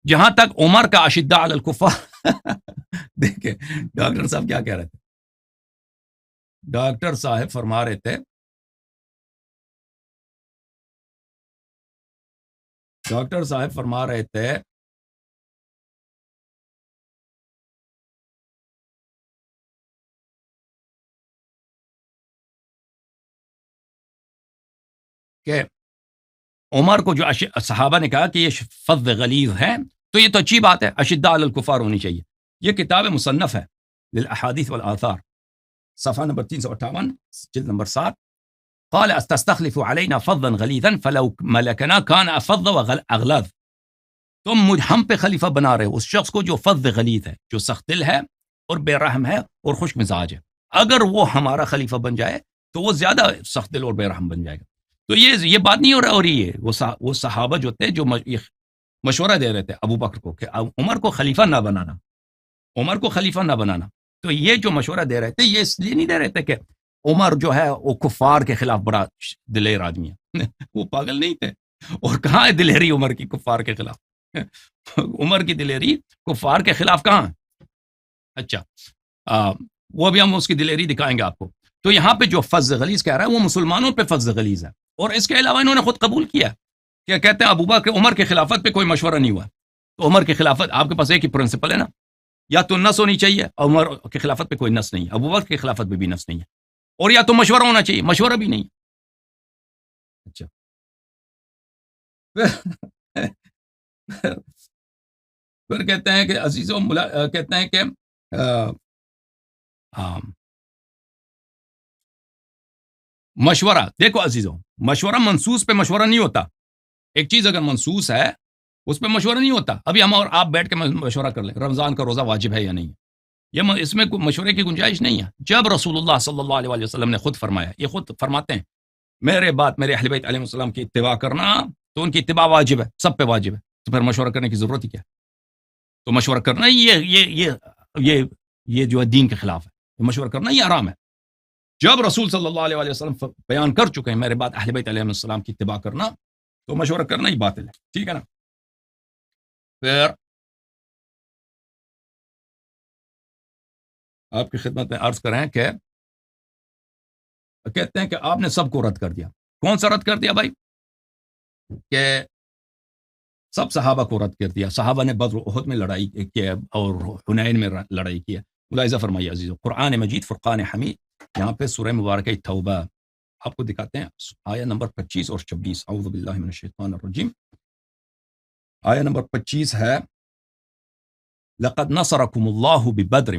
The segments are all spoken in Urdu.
جہاں تک عمر کا اشداء علی الکفار دیکھیں ڈاکٹر صاحب کیا کہہ رہے تھے، ڈاکٹر صاحب فرما رہے تھے، ڈاکٹر صاحب فرما رہے تھے کہ عمر کو جو صحابہ نے کہا کہ یہ فظ غلیظ ہے، تو یہ تو اچھی بات ہے، اشداء علی الکفار ہونی چاہیے. یہ کتاب مصنف ہے للاحادیث والآثار، صفحہ نمبر 358، جلد نمبر 7. قال استخلف علينا فظا غليظا فلو ملكنا كان افظ واغلظ. تم ہم پہ خلیفہ بنا رہے ہو اس شخص کو جو فظ غلیظ ہے، جو سخت دل ہے اور بے رحم ہے اور خشک مزاج ہے. اگر وہ ہمارا خلیفہ بن جائے تو وہ زیادہ سخت دل اور بے رحم بن جائے گا. تو یہ بات نہیں ہو رہی ہے. وہ صحابہ جو تھے جو مشورہ دے رہے تھے ابو بکر کو کہ عمر کو خلیفہ نہ بنانا، عمر کو خلیفہ نہ بنانا. تو یہ جو مشورہ دے رہے تھے یہ اس لیے نہیں دے رہے تھے کہ عمر جو ہے وہ کفار کے خلاف بڑا دلیر آدمی ہے وہ پاگل نہیں تھے. اور کہاں ہے دلیری عمر کی کفار کے خلاف؟ عمر کی دلیری کفار کے خلاف کہاں؟ اچھا وہ بھی ہم اس کی دلیری دکھائیں گے آپ کو. تو یہاں پہ جو فظ غلیظ کہہ رہا ہے وہ مسلمانوں پہ فظ غلیظ ہے. اور اس کے علاوہ انہوں نے خود قبول کیا کہ کہتے ہیں ابو بکر عمر کے خلافت پہ کوئی مشورہ نہیں ہوا. تو عمر کی خلافت آپ کے پاس ایک ہی پرنسپل ہے نا، یا تو نس ہونی چاہیے، عمر کی خلافت پہ کوئی نس نہیں ہے، ابو بکر کی خلافت پہ بھی نس نہیں ہے، اور یا تو مشورہ ہونا چاہیے، مشورہ بھی نہیں. اچھا پھر کہتے ہیں کہ عزیزوں کہتے ہیں کہ مشورہ، دیکھو عزیزوں، مشورہ منصوص پہ مشورہ نہیں ہوتا. ایک چیز اگر منصوص ہے اس پہ مشورہ نہیں ہوتا. ابھی ہم اور آپ بیٹھ کے مشورہ کر لیں رمضان کا روزہ واجب ہے یا نہیں، یہ اس میں کوئی مشورے کی گنجائش نہیں ہے. جب رسول اللہ صلی اللہ علیہ وسلم نے خود فرمایا، یہ خود فرماتے ہیں میرے بعد میرے اہل بیت علیہ السلام کی اتباع کرنا، تو ان کی اتباع واجب ہے، سب پہ واجب ہے. تو پھر مشورہ کرنے کی ضرورت ہی کیا؟ تو مشورہ کرنا یہ جو ہے دین کے خلاف ہے. مشورہ کرنا یہ حرام ہے. جب رسول صلی اللہ علیہ وسلم بیان کر چکے ہیں میرے بعد اہل بیت علیہ السلام کی اتباع کرنا، تو مشورہ کرنا ہی باطل ہے. ٹھیک ہے نا؟ پھر آپ کی خدمت میں عرض کریں کہ کہتے ہیں کہ آپ نے سب کو رد کر دیا. کون سا رد کر دیا بھائی؟ کہ سب صحابہ کو رد کر دیا. صحابہ نے بدر احد میں لڑائی کی اور حنین میں لڑائی کی ہے. ملاحظہ فرمائیے عزیزو، قرآن مجید فرقان حمید، یہاں پہ سورہ مبارکہ توبہ آپ کو دکھاتے ہیں، آیہ نمبر 25 اور 26. اعوذ باللہ من الشیطان الرجیم. آیہ نمبر 25 ہے لقد نصرکم اللہ ببدر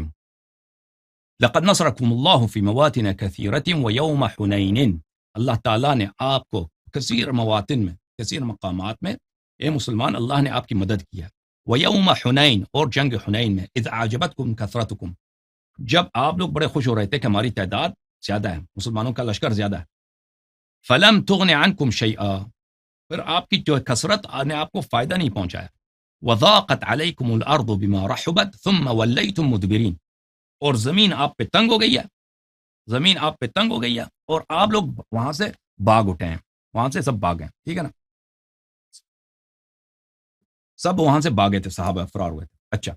لقد نصرکم اللہ فی مواطن کثیرۃ ویوم حنین. اللہ تعالیٰ نے آپ کو کثیر مواطن میں، کثیر مقامات میں، اے مسلمان، اللہ نے آپ کی مدد کیا. ویوم حنین، اور جنگ حنین میں، اذ اعجبتکم کثرتکم، جب آپ لوگ بڑے خوش ہو رہے تھے کہ ہماری تعداد زیادہ ہے، مسلمانوں کا لشکر زیادہ ہے. فلم تغن عنکم شیئا، پھر آپ کی جو کثرت نے آپ کو فائدہ نہیں پہنچایا. وضاقت علیکم الارض بما رحبت ثم ولیتم مدبرین، اور زمین آپ پہ تنگ ہو گئی ہے، زمین آپ پہ تنگ ہو گئی ہے اور آپ لوگ وہاں سے بھاگ اٹھے ہیں، وہاں سے سب بھاگے ہیں. ٹھیک ہے نا؟ سب وہاں سے بھاگے تھے، صحابہ فرار ہوئے تھے. اچھا،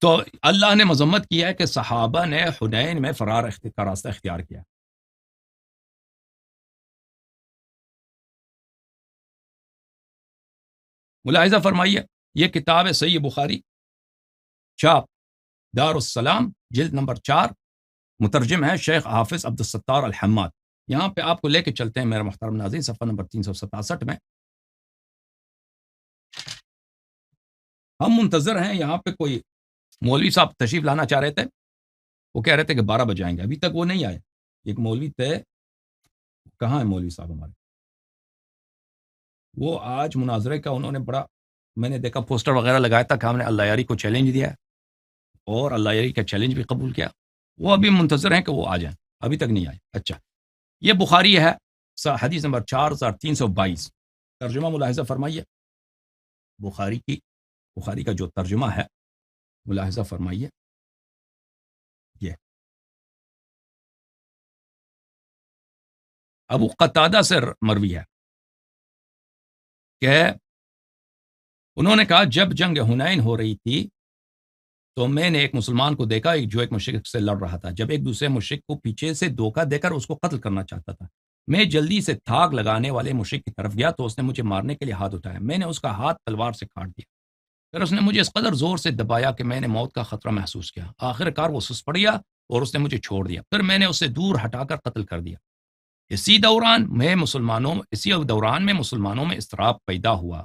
تو اللہ نے مذمت کیا ہے کہ صحابہ نے حنین میں فرار کا راستہ اختیار کیا. ملاحظہ فرمائیے، یہ کتاب ہے صحیح بخاری، چھاپ دار السلام، جلد نمبر 4، مترجم ہے شیخ حافظ عبد الستار الحماد. یہاں پہ آپ کو لے کے چلتے ہیں میرے محترم ناظرین، صفحہ نمبر 367 میں. ہم منتظر ہیں، یہاں پہ کوئی مولوی صاحب تشریف لانا چاہ رہے تھے، وہ کہہ رہے تھے کہ 12 بجے آئیں گے، ابھی تک وہ نہیں آئے. ایک مولوی تھے، کہاں ہے مولوی صاحب ہمارے؟ وہ آج مناظرے کا انہوں نے بڑا، میں نے دیکھا پوسٹر وغیرہ لگایا تھا کہ ہم نے اللہ یاری کو چیلنج دیا ہے اور اللہ یاری کا چیلنج بھی قبول کیا. وہ ابھی منتظر ہیں کہ وہ آ جائیں، ابھی تک نہیں آئے. اچھا، یہ بخاری ہے، حدیث نمبر 4322. ترجمہ ملاحظہ فرمائیے، بخاری کا جو ترجمہ ہے ملاحظہ فرمائیے. یہ ابو قتادہ سے مروی ہے کہ انہوں نے کہا جب جنگ حنین ہو رہی تھی تو میں نے ایک مسلمان کو دیکھا جو ایک مشرک سے لڑ رہا تھا، جب ایک دوسرے مشرک کو پیچھے سے دھوکہ دے کر اس کو قتل کرنا چاہتا تھا، میں جلدی سے تھاگ لگانے والے مشرک کی طرف گیا تو اس نے مجھے مارنے کے لیے ہاتھ اٹھایا، میں نے اس کا ہاتھ تلوار سے کاٹ دیا، پھر اس نے مجھے اس قدر زور سے دبایا کہ میں نے موت کا خطرہ محسوس کیا، آخر کار وہ سست پڑ گیا اور اس نے مجھے چھوڑ دیا، پھر میں نے اسے دور ہٹا کر قتل کر دیا۔ اسی دوران میں مسلمانوں میں اضطراب پیدا ہوا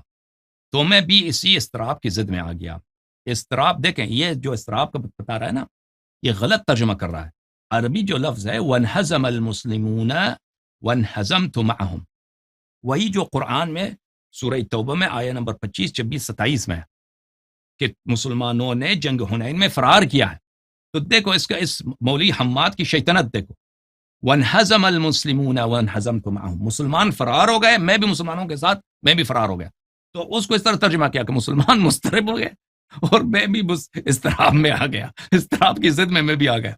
تو میں بھی اسی اضطراب کی زد میں آ گیا۔ اضطراب دیکھیں، یہ جو اضطراب کا بتا رہا ہے نا، یہ غلط ترجمہ کر رہا ہے۔ عربی جو لفظ ہے وَانْهَزَمَ الْمُسْلِمُونَ وَانْهَزَمْتُ مَعَهُمْ، وہی جو قرآن میں سورہ توبہ میں آیہ نمبر 25، 26، 27 میں ہے کہ مسلمانوں نے جنگ حنین میں فرار کیا ہے۔ تو دیکھو اس مولوی حماد کی شیطنت دیکھو، وَانْهَزَمَ الْمُسْلِمُونَ وَانْهَزَمْتُ مَعَهُمْ، مسلمان فرار ہو گئے، میں بھی مسلمانوں کے ساتھ میں بھی فرار ہو گیا۔ تو اس کو اس طرح ترجمہ کیا کہ مسلمان مضطرب ہو گئے اور میں بھی اضطراب میں آ گیا، اضطراب کی ضد میں بھی آ گیا۔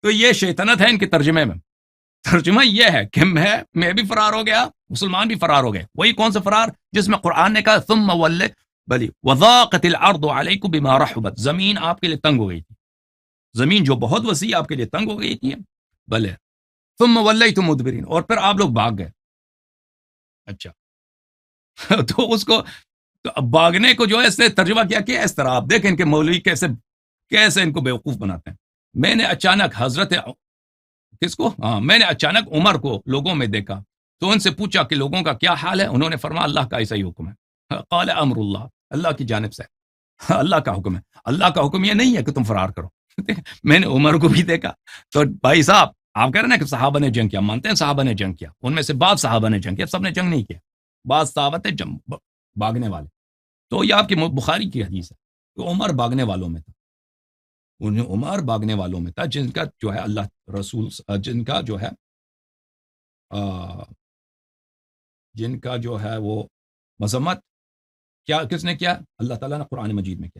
تو یہ شیطنت ہے ان کے ترجمے میں۔ ترجمہ یہ ہے کہ میں بھی فرار ہو گیا، مسلمان بھی فرار ہو گئے۔ وہی کون سا فرار جس میں قرآن نے کہا ثم ول بلی وضاقت الارض علیکم بما رحبت، زمین آپ کے لیے تنگ ہو گئی تھی، زمین جو بہت وسیع آپ کے لیے تنگ ہو گئی تھی، بلے ثم ولیتم مدبرین، اور پھر آپ لوگ بھاگ گئے۔ اچھا تو اس کو تو بھاگنے کو جو ہے اس نے ترجمہ کیا کہ اضطراب۔ دیکھیں ان کے مولوی کیسے ان کو بیوقوف بناتے ہیں۔ میں نے اچانک میں نے اچانک عمر کو لوگوں میں دیکھا تو ان سے پوچھا کہ لوگوں کا کیا حال ہے، انہوں نے فرمایا اللہ کا ایسا ہی حکم ہے، قال امر اللہ، اللہ کی جانب سے اللہ کا حکم ہے۔ اللہ کا حکم یہ نہیں ہے کہ تم فرار کرو۔ میں نے عمر کو بھی دیکھا تو بھائی صاحب آپ کہہ رہے ہیں کہ صحابہ نے جنگ کیا، مانتے ہیں صحابہ نے جنگ کیا، ان میں سے بعض صحابہ نے جنگ کیا، سب نے جنگ نہیں کیا، بعض صحابہ تھے بھاگنے والے۔ تو یہ آپ کی بخاری کی حدیث ہے کہ عمر بھاگنے والوں میں تھا، عمر بھاگنے والوں میں تھا جن کا جو ہے اللہ رسول جن کا جو ہے وہ مذمت کیا کس نے کیا؟ اللہ تعالیٰ نے قرآن مجید میں کیا۔